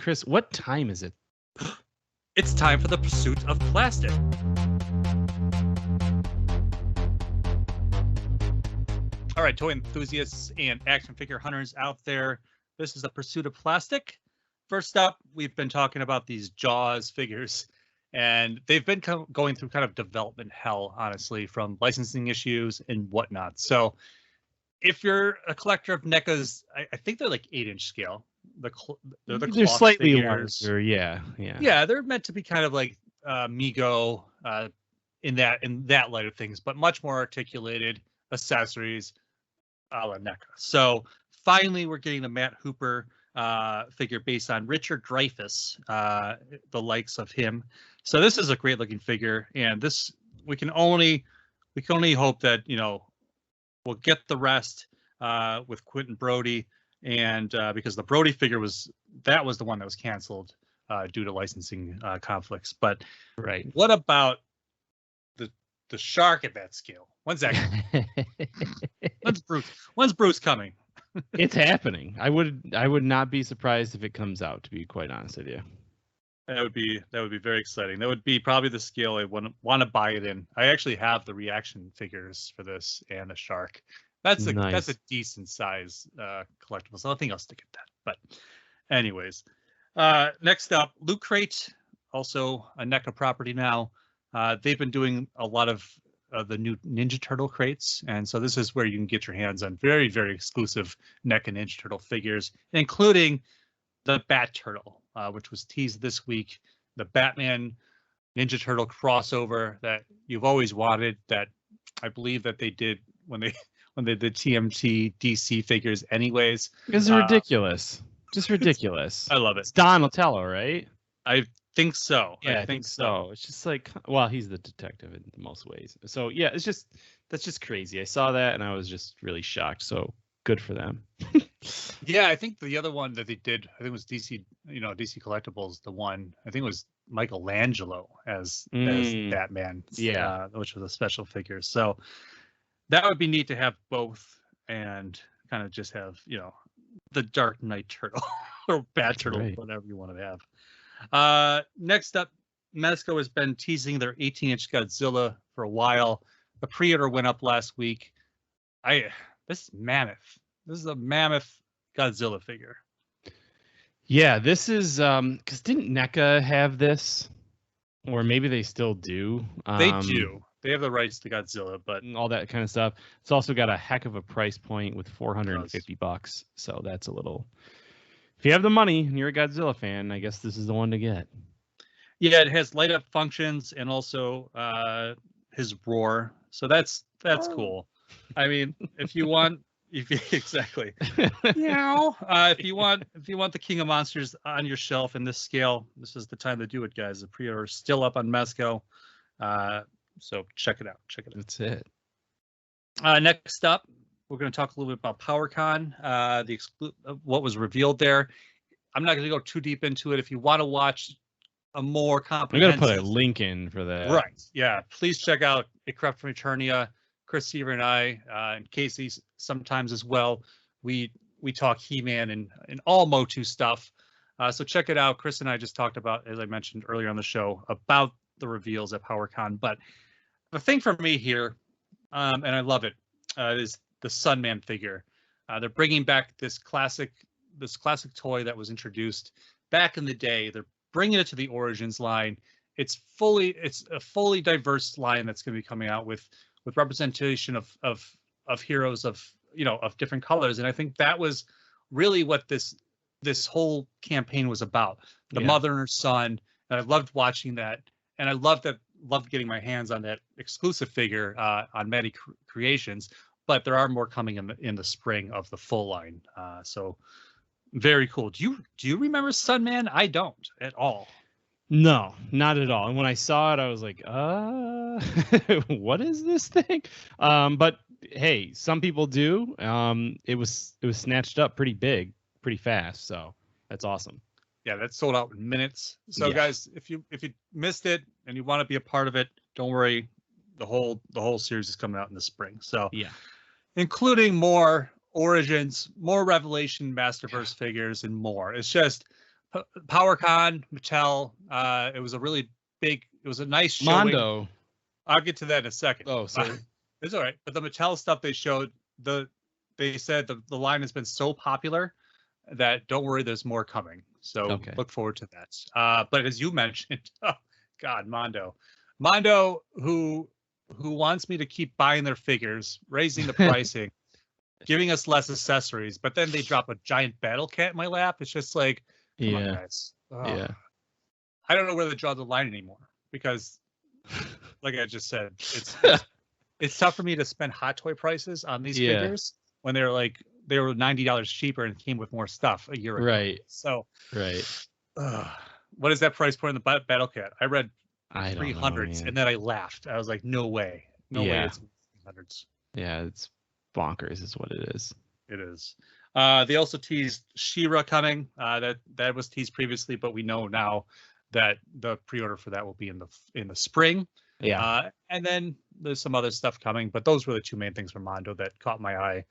Chris, what time is it? It's time for the pursuit of plastic. All right, toy enthusiasts and action figure hunters out there, this is the pursuit of plastic. First up, we've been talking about these Jaws figures, and they've been going through kind of development hell, honestly, from licensing issues and whatnot. So if you're a collector of NECAs, I think they're like 8-inch scale. They're slightly figures. larger, yeah. Yeah, they're meant to be kind of like Mego in that light of things, but much more articulated accessories a la NECA. So finally, we're getting the Matt Hooper figure based on Richard Dreyfuss, the likes of him. So this is a great looking figure, and this we can only hope that we'll get the rest with Quentin Brody. And because the Brody figure was the one that was canceled due to licensing conflicts. But right, what about the shark at that scale? When's that coming? When's Bruce coming? It's happening. I would not be surprised if it comes out, to be quite honest with you. That would be very exciting. That would be probably the scale I want to buy it in. I actually have the reaction figures for this and the shark. That's a decent size collectible, so I think I'll stick at that. But anyways, next up, Loot Crate, also a NECA property now. They've been doing a lot of the new Ninja Turtle crates, and so this is where you can get your hands on very, very exclusive NECA Ninja Turtle figures, including the Bat Turtle, which was teased this week, the Batman Ninja Turtle crossover that you've always wanted, that I believe that they did when they did TMT DC figures anyways. It's ridiculous. Just ridiculous. I love it. It's Donatello, right? I think so. Yeah, I think so. It's just like, well, he's the detective in most ways. So yeah, that's just crazy. I saw that and I was just really shocked. So good for them. Yeah, I think the other one that they did, I think it was DC, DC Collectibles, the one, I think it was Michelangelo as Batman. Yeah. Which was a special figure. So that would be neat to have both and kind of just have, the Dark Knight Turtle or Bat Turtle, right, whatever you want to have. Next up, Mezco has been teasing their 18-inch Godzilla for a while. The pre-order went up last week. This is mammoth. This is a mammoth Godzilla figure. Yeah, this is because didn't NECA have this, or maybe they still do? They do. They have the rights to Godzilla, but all that kind of stuff. It's also got a heck of a price point with $450. So that's a little. If you have the money and you're a Godzilla fan, I guess this is the one to get. Yeah, it has light up functions and also his roar. So that's cool. I mean, if you want, exactly. If you want the King of Monsters on your shelf in this scale, this is the time to do it, guys. The pre-order is still up on Mezco. So check it out. That's it. Next up, we're going to talk a little bit about Powercon, what was revealed there. I'm not going to go too deep into it. If you want to watch a more comprehensive, I'm going to put a link in for that. Right. Yeah. Please check out A Corrupt from Eternia. Chris Seaver and I, and Casey sometimes as well. We talk He-Man and all Motu stuff. So check it out. Chris and I just talked about, as I mentioned earlier on the show, about the reveals at Powercon. But the thing for me here, and I love it, is the Sunman figure. They're bringing back this classic toy that was introduced back in the day. They're bringing it to the Origins line. It's a fully diverse line that's going to be coming out with representation of heroes of different colors. And I think that was really what this whole campaign was about. The mother and her son. And I loved watching that. And I loved getting my hands on that exclusive figure on Matty Creations. But there are more coming in the spring of the full line. So very cool. Do you remember Sunman? I don't at all. No, not at all. And when I saw it, I was like, what is this thing? But hey, some people do. It was snatched up pretty fast. So that's awesome. Yeah, that sold out in minutes. So guys, if you missed it and you want to be a part of it, don't worry. The whole series is coming out in the spring. So yeah, including more Origins, more Revelation Masterverse figures, and more. It's just PowerCon, Mattel. It was a really big. It was a nice showing. Mondo. I'll get to that in a second. Oh, sorry. It's all right. But the Mattel stuff they showed, they said the line has been so popular that don't worry, there's more coming. So look forward to that. But as you mentioned, oh God, Mondo, who wants me to keep buying their figures, raising the pricing, giving us less accessories, but then they drop a giant battle cat in my lap. It's just like, come on, guys. Yeah. I don't know where to draw the line anymore because, like I just said, it's tough for me to spend hot toy prices on these figures when they were $90 cheaper and came with more stuff a year ago. Right. So what is that price point in the battle cat? I read I 300s and then I laughed. I was like, no way, way it's 300s. Yeah, it's bonkers is what it is. It is. They also teased She-Ra coming. That was teased previously, but we know now that the pre-order for that will be in the spring. Yeah. And then there's some other stuff coming, but those were the two main things from Mondo that caught my eye.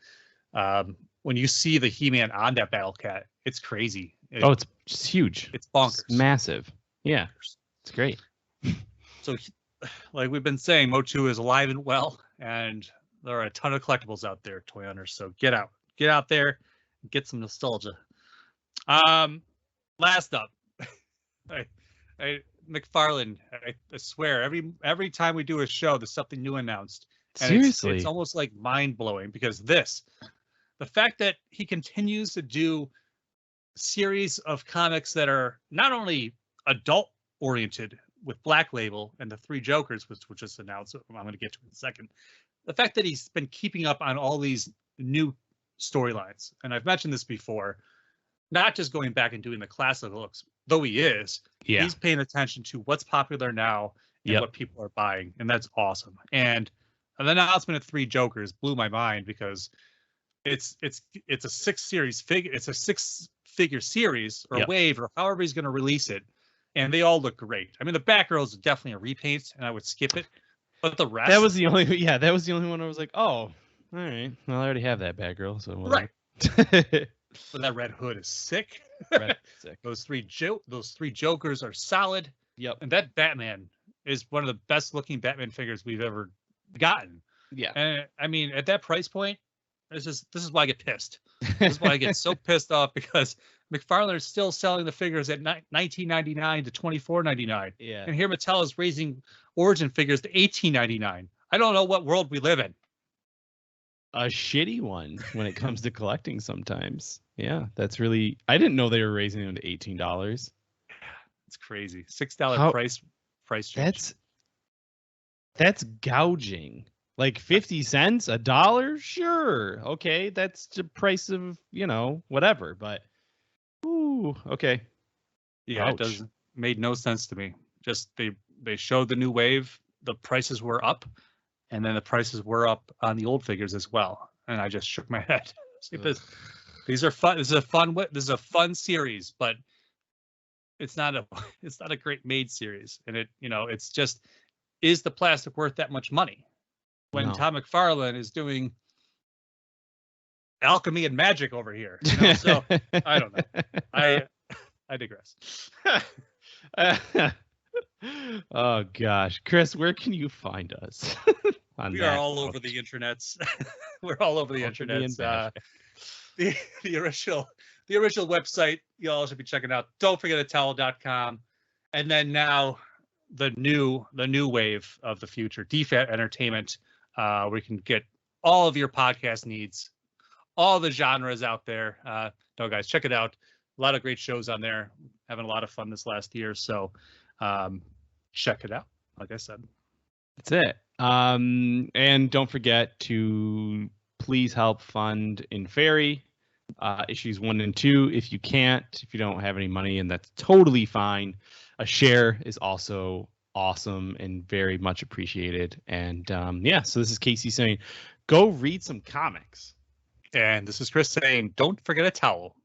When you see the He-Man on that battle cat, it's crazy. It's just huge. It's bonkers. It's massive. Yeah. It's great. So like we've been saying, Motu is alive and well, and there are a ton of collectibles out there, toy hunters. So get out there, and get some nostalgia. Last up, McFarlane. I swear, every time we do a show, there's something new announced. And Seriously, it's almost like mind blowing because the fact that he continues to do series of comics that are not only adult oriented with Black Label and the Three Jokers, which was just announced, I'm going to get to in a second. The fact that he's been keeping up on all these new storylines, and I've mentioned this before, not just going back and doing the classic looks, though he is, he's paying attention to what's popular now and what people are buying, and that's awesome. And the announcement of Three Jokers blew my mind because it's a six-figure series or wave or however he's going to release it, and they all look great. I mean, the Batgirl is definitely a repaint, and I would skip it. But the rest, that was the only one I was like, oh, all right. Well, I already have that Batgirl, so right. But that Red Hood is sick. Sick. Those three Jokers are solid. Yep. And that Batman is one of the best looking Batman figures we've ever gotten. Yeah. And I mean, at that price point, this is why I get pissed. This is why I get so pissed off because McFarlane is still selling the figures at $19.99 to $24.99. Yeah. And here Mattel is raising Origin figures to $18.99. I don't know what world we live in. A shitty one when it comes to collecting sometimes. Yeah, that's really, I didn't know they were raising them to $18. It's crazy. $6 price change. That's gouging. Like 50 cents, $1? Sure. Okay, that's the price of, whatever, but ooh, okay. Yeah, Ouch. It made no sense to me. Just they showed the new wave, the prices were up, and then the prices were up on the old figures as well. And I just shook my head. These are fun. This is a fun series, but it's not a great made series. And it's just, is the plastic worth that much money? When Tom McFarlane is doing alchemy and magic over here. So I don't know. I digress. Oh gosh, Chris, where can you find us? We are all over the internets. We're all over the internets. The original website you all should be checking out. Don't forget Towel.com. And then now the new wave of the future, DFAT Entertainment, where you can get all of your podcast needs, all the genres out there. No, guys, check it out. A lot of great shows on there. Having a lot of fun this last year. So check it out. Like I said. That's it. And don't forget to please help fund In Fairy issues 1 and 2 if you can't, if you don't have any money, and that's totally fine. A share is also awesome and very much appreciated. And so this is Casey saying, go read some comics. And this is Chris saying, don't forget a towel.